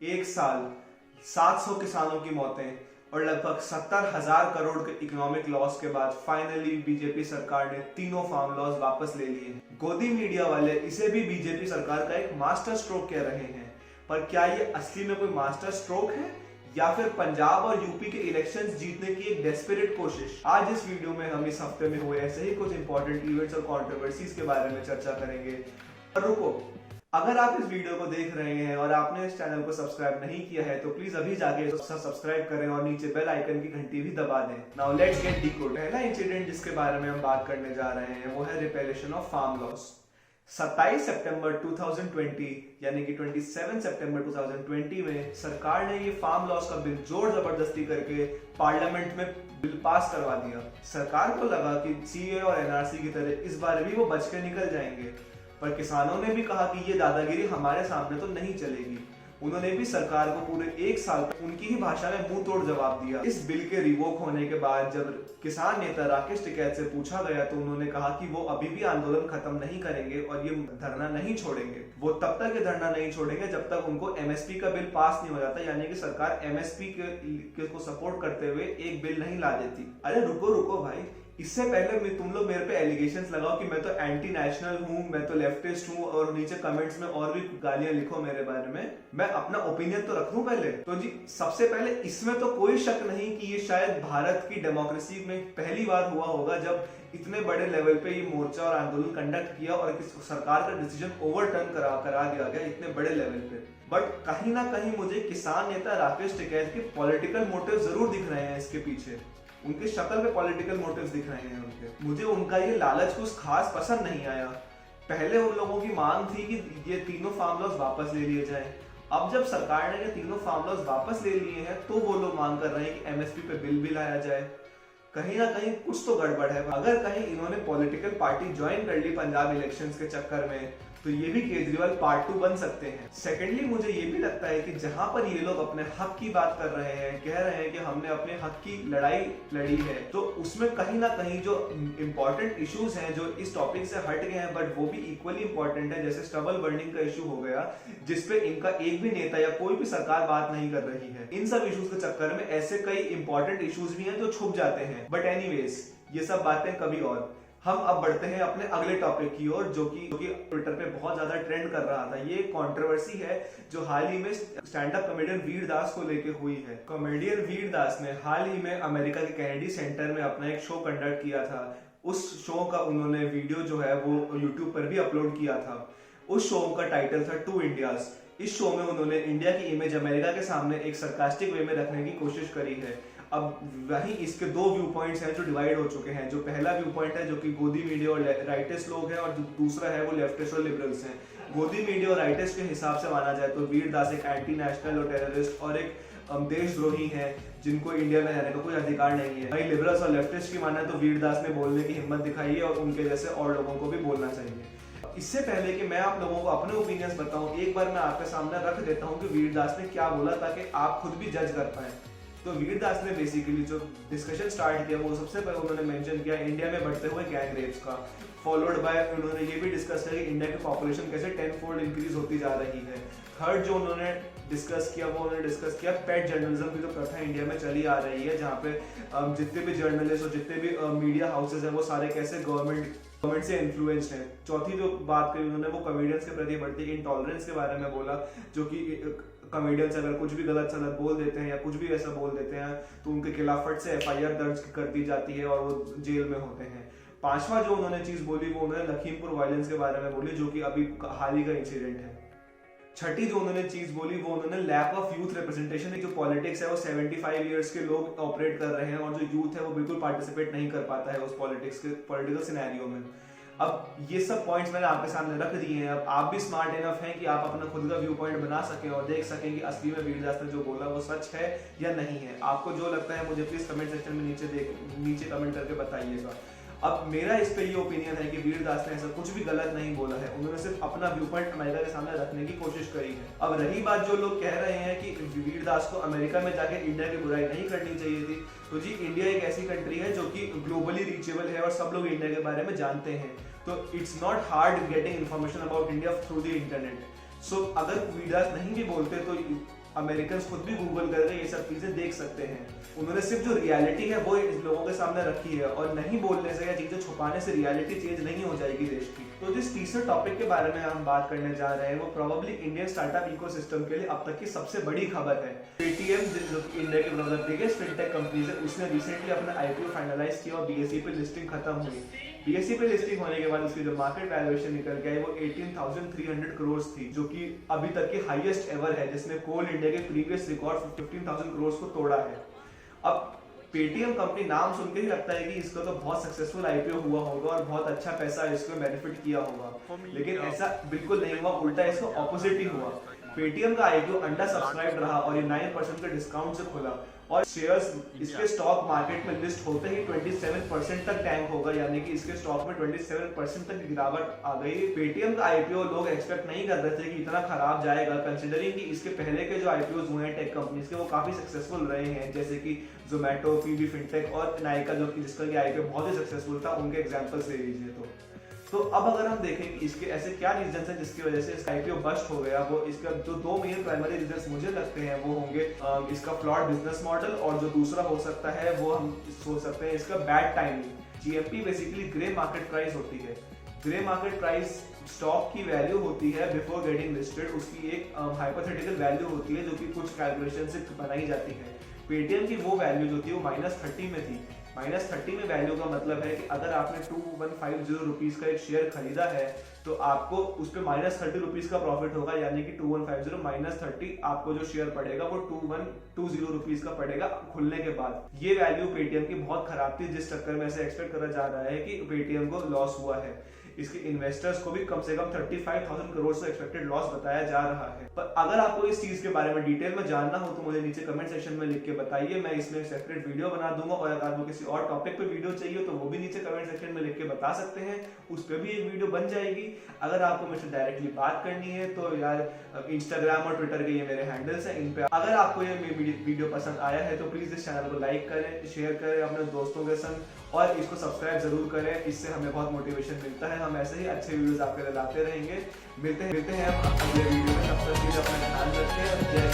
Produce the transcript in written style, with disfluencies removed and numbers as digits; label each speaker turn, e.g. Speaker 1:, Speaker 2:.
Speaker 1: एक साल 700 किसानों की मौतें और लगभग 70,000 करोड़ के इकोनॉमिक लॉस के बाद फाइनली बीजेपी सरकार ने तीनों फार्म लॉज वापस ले लिए। गोदी मीडिया वाले इसे भी बीजेपी सरकार का एक मास्टर स्ट्रोक कह रहे हैं, पर क्या ये असली में कोई मास्टर स्ट्रोक है या फिर पंजाब और यूपी के इलेक्शंस जीतने की एक डेस्परेट कोशिश? आज इस वीडियो में हम इस हफ्ते में हुए ऐसे ही कुछ इंपॉर्टेंट इवेंट्स और कंट्रोवर्सीज के बारे में चर्चा करेंगे। पर रुको, अगर आप इस वीडियो को देख रहे हैं और आपने इस चैनल को सब्सक्राइब नहीं किया है तो प्लीज अभी जाके सब्सक्राइब करें और नीचे बेल आइकन की घंटी भी दबा दें। Now let's get decode. पहला इंसिडेंट जिसके बारे में हम बात करने जा रहे हैं वो है रिपेलेशन ऑफ फार्म लॉस। 27 सितंबर 2020 यानी कि 27 सितंबर 2020 में सरकार ने ये फार्म लॉस का बिल जोर जबरदस्ती करके पार्लियामेंट में बिल पास करवा दिया। सरकार को लगा कि सीए और एनआरसी की तरह इस बार भी वो बच के निकल जाएंगे, पर किसानों ने भी कहा कि ये दादागिरी हमारे सामने तो नहीं चलेगी। उन्होंने भी सरकार को पूरे एक साल तक उनकी ही भाषा में मुंह तोड़ जवाब दिया। इस बिल के रिवोक होने के बाद जब किसान नेता राकेश टिकैत से पूछा गया तो उन्होंने कहा कि वो अभी भी आंदोलन खत्म नहीं करेंगे और ये धरना नहीं छोड़ेंगे। वो तब तक ये धरना नहीं छोड़ेंगे जब तक उनको एमएसपी का बिल पास नहीं हो जाता, यानी कि सरकार एमएसपी को सपोर्ट करते हुए एक बिल नहीं ला देती। अरे रुको रुको भाई, इससे पहले तुम लोग मेरे पे एलिगेशंस लगाओ कि मैं तो एंटी नेशनल हूं, मैं तो लेफ्टिस्ट हूं और नीचे कमेंट्स में और भी गालियां लिखो मेरे बारे में। मैं अपना ओपिनियन तो रख दूं पहले। तो जी सबसे पहले इसमें तो कोई शक नहीं कि ये शायद भारत की डेमोक्रेसी में पहली बार हुआ होगा जब इतने बड़े लेवल पे ये मोर्चा और आंदोलन कंडक्ट किया और सरकार का डिसीजन ओवरटर्न करा दिया गया इतने बड़े लेवल पे। बट कहीं ना कहीं मुझे किसान नेता राकेश टिकैत के पॉलिटिकल मोटिव जरूर दिख रहे हैं इसके पीछे। उनके शक्ल पे पॉलिटिकल मोटिव्स दिख रहे हैं उनके। मुझे उनका ये लालच कुछ खास पसंद नहीं आया। पहले उन लोगों की मांग थी कि ये तीनों फार्म लॉज वापस ले लिए जाएं। अब जब सरकार ने ये तीनों फार्म लॉज वापस ले लिए हैं तो वो लोग मांग कर रहे हैं कि एमएसपी पे बिल भी लाया जाए। कहीं ना कहीं कुछ तो गड़बड़ है। अगर कहीं इन्होंने पॉलिटिकल पार्टी ज्वाइन कर ली पंजाब इलेक्शंस के चक्कर में तो ये भी केजरीवाल पार्ट 2 बन सकते हैं। सेकेंडली मुझे ये भी लगता है कि जहां पर ये लोग अपने हक की बात कर रहे हैं, कह रहे हैं कि हमने अपने हक की लड़ाई लड़ी है, तो उसमें कहीं ना कहीं जो इंपॉर्टेंट इश्यूज हैं जो इस टॉपिक से हट गए हैं बट वो भी इक्वली इंपॉर्टेंट है, जैसे स्टबल बर्निंग का इशू हो गया जिसपे इनका एक भी नेता या कोई भी सरकार बात नहीं कर रही है। इन सब इश्यूज के चक्कर में ऐसे कई इंपॉर्टेंट इश्यूज भी हैं जो छुप जाते हैं। बट एनीवेज ये सब बातें कभी और। हम अब बढ़ते हैं अपने अगले टॉपिक की ओर जो कि ट्विटर पे बहुत ज्यादा ट्रेंड कर रहा था। ये कंट्रोवर्सी है जो हाल ही में स्टैंड अप कॉमेडियन वीर दास को लेके हुई है। कॉमेडियन वीर दास ने हाल ही में अमेरिका के कैनेडी सेंटर में अपना एक शो कंडक्ट किया था। उस शो का उन्होंने वीडियो जो है वो यूट्यूब पर भी अपलोड किया था। उस शो का टाइटल था टू इंडियाज। इस शो में उन्होंने इंडिया की इमेज अमेरिका के सामने एक सरकास्टिक वे में रखने की कोशिश करी है। अब वही इसके दो व्यू पॉइंट्स हैं जो डिवाइड हो चुके हैं। जो पहला व्यू पॉइंट है जो कि गोदी मीडिया और राइटिस्ट लोग हैं और दूसरा है वो लेफ्टिस्ट और लिबरल्स हैं। गोदी मीडिया और राइटिस्ट के हिसाब से माना जाए तो वीर दास एक एंटी नेशनल और टेररिस्ट और एक देशद्रोही हैं जिनको इंडिया में रहने का कोई अधिकार नहीं है। भाई लिबरल्स और लेफ्टिस्ट की माना तो वीर दास ने बोलने की हिम्मत दिखाई है और उनके जैसे और लोगों को भी बोलना चाहिए। इससे पहले कि मैं आप लोगों को अपने ओपिनियंस बताऊं, एक बार मैं आपके सामने रख देता हूं कि वीर दास ने क्या बोला ताकि आप खुद भी जज कर पाए। तो वीर दास ने बेसिकली जो डिस्कशन स्टार्ट किया वो सबसे पहले उन्होंने मेंशन किया इंडिया में बढ़ते हुए गैंग रेप्स का, फॉलोड बाय उन्होंने ये भी डिस्कस किया कि इंडिया की पॉपुलेशन कैसे 10 फोल्ड इंक्रीज होती जा रही है। थर्ड जो उन्होंने डिस्कस किया वो उन्होंने डिस्कस किया पेट जर्नलिज्म की जो प्रथा इंडिया में चली आ रही है, जहाँ पे जितने भी जर्नलिस्ट और जितने भी मीडिया हाउसेज हैं वो सारे कैसे गवर्नमेंट से इन्फ्लुएंस्ड हैं। चौथी जो बात करी उन्होंने वो कॉमेडियंस के प्रति बढ़ती इंटॉलरेंस के बारे में बोला, जो कि कॉमेडियंस अगर कुछ भी गलत सलत बोल देते हैं या कुछ भी ऐसा बोल देते हैं तो उनके खिलाफ फट से एफआईआर दर्ज कर दी जाती है और वो जेल में होते हैं। पांचवा जो उन्होंने चीज बोली वो उन्होंने लखीमपुर वायलेंस के बारे में बोली जो कि अभी हाल ही का इंसिडेंट है। छठी जो उन्होंने चीज बोली वो उन्होंने लैक ऑफ यूथ रिप्रेजेंटेशन। जो पॉलिटिक्स है वो 75 ईयर्स के लोग ऑपरेट कर रहे हैं और जो यूथ है वो बिल्कुल पार्टिसिपेट नहीं कर पाता है उस पॉलिटिकल सिनेरियो में। अब ये सब पॉइंट्स मैंने आपके सामने रख दिए हैं। अब आप भी स्मार्ट इनफ हैं कि आप अपना खुद का व्यू पॉइंट बना सकें और देख सकें कि असली में वीर दास ने जो बोला वो सच है या नहीं है। आपको जो लगता है मुझे प्लीज कमेंट सेक्शन में नीचे कमेंट करके बताइएगा। अब मेरा इस पे ये ओपिनियन है कि वीर दास ने ऐसा कुछ भी गलत नहीं बोला है। उन्होंने सिर्फ अपना व्यू पॉइंट अमेरिका के सामने रखने की कोशिश करी है। अब रही बात जो लोग कह रहे हैं कि वीर दास को अमेरिका में जाके इंडिया की बुराई नहीं करनी चाहिए थी, तो जी इंडिया एक ऐसी कंट्री है जो कि ग्लोबली रीचेबल है और सब लोग इंडिया के बारे में जानते हैं। तो it's not hard getting information about India through the internet. So अगर वीर दास नहीं भी बोलते तो अमेरिकन खुद भी गूगल करके ये सब चीजें देख सकते हैं। उन्होंने सिर्फ जो रियलिटी है वो इन लोगों के सामने रखी है और नहीं बोलने से या चीजें छुपाने से रियलिटी चेंज नहीं हो जाएगी देश की। तो जिस तीसरे टॉपिक के बारे में हम बात करने जा रहे हैं वो प्रोबेबली इंडियन स्टार्टअप इकोसिस्टम के लिए अब तक की सबसे बड़ी खबर है। पेटीएम जो इंडिया के one of the biggest fintech companies है, उसने रिसेंटली अपना आईपीओ फाइनलाइज किया और बीएसई पे लिस्टिंग खत्म हुई। बीएसई पे लिस्टिंग होने के बाद उसकी जो मार्केट वैल्यूएशन निकल के आई वो 18,300 करोड़ थी, जो कि अभी तक की हाईएस्ट एवर है, जिसने कोल इंडिया के प्रीवियस रिकॉर्ड 15,000 करोड़ को तोड़ा है। अब पेटीएम कंपनी नाम सुन के ही लगता है कि इसका तो बहुत सक्सेसफुल आईपीओ हुआ होगा और बहुत अच्छा पैसा इसको बेनिफिट किया होगा, लेकिन ऐसा बिल्कुल नहीं हुआ, उल्टा इसका ऑपोजिट ही हुआ। पेटीएम का आईपीओ अंडर सब्सक्राइब रहा और ये 9% के डिस्काउंट से खुला और शेयर्स इसके स्टॉक मार्केट में लिस्ट होते ही 27% तक टैंक होगा, यानी कि इसके स्टॉक में 27% तक गिरावट आ गई। पेटीएम का आईपीओ लोग एक्सपेक्ट नहीं कर रहे थे कि इतना खराब जाएगा, कंसिडरिंग कि इसके पहले के जो आईपीओ हुए हैं टेक कंपनीज के वो काफी सक्सेसफुल रहे हैं, जैसे कि जोमेटो, पीबी फिनटेक और नाइका, जो कि जिसका आईपीओ बहुत ही सक्सेसफुल था, उनके एग्जांपल्स ले लीजिए। तो अब अगर हम देखें कि इसके ऐसे क्या रीजंस हैं जिसकी वजह से इसका आईपीओ बस्ट हो गया, वो इसका जो दो मेन प्राइमरी रीजंस मुझे लगते हैं वो होंगे इसका फ्लॉड बिजनेस मॉडल, और जो दूसरा हो सकता है वो हम सोच सकते हैं इसका bad timing. GMP basically grey market price होती है। ग्रे मार्केट प्राइस स्टॉक की वैल्यू होती है बिफोर गेटिंग लिस्टेड, उसकी एक हाइपोथेटिकल वैल्यू होती है जो कि कुछ कैलकुलेशन से बनाई जाती है। पेटीएम की वो वैल्यू जो थी वो -30 में थी। -30 में वैल्यू का मतलब है कि अगर आपने 2150 रुपीज का एक शेयर खरीदा है तो आपको उस पर -30 रुपीज का प्रॉफिट होगा, यानी कि 2150 -30 आपको जो शेयर पड़ेगा वो 2120 रुपीज का पड़ेगा खुलने के बाद। ये वैल्यू पेटीएम की बहुत खराब थी, जिस चक्कर में से एक्सपेक्ट करा जा रहा है कि पेटीएम को लॉस हुआ है। इसके इन्वेस्टर्स को भी कम से कम 35,000 करोड़ से एक्सपेक्टेड लॉस बताया जा रहा है। पर अगर आपको इस चीज के बारे में डिटेल में जानना हो तो मुझे नीचे कमेंट सेक्शन में लिख के बताइए, मैं इसमें सेपरेट वीडियो बना दूंगा, और अगर आपको किसी और टॉपिक पे वीडियो चाहिए तो वो भी नीचे कमेंट सेक्शन में लिख के बता सकते हैं, उस पर भी एक वीडियो बन जाएगी। अगर आपको मुझसे डायरेक्टली बात करनी है तो यार इंस्टाग्राम और ट्विटर के ये मेरे हैंडल्स हैं, इन पे अगर आपको ये वीडियो पसंद आया है तो प्लीज इस चैनल को लाइक करें, शेयर करें अपने दोस्तों के संग, और इसको सब्सक्राइब जरूर करें, इससे हमें बहुत मोटिवेशन मिलता है। हम ऐसे ही अच्छे वीडियोस आपके लिए लाते रहेंगे। मिलते हैं अगले वीडियो में, तब तक के लिए अपना ध्यान रखें। जय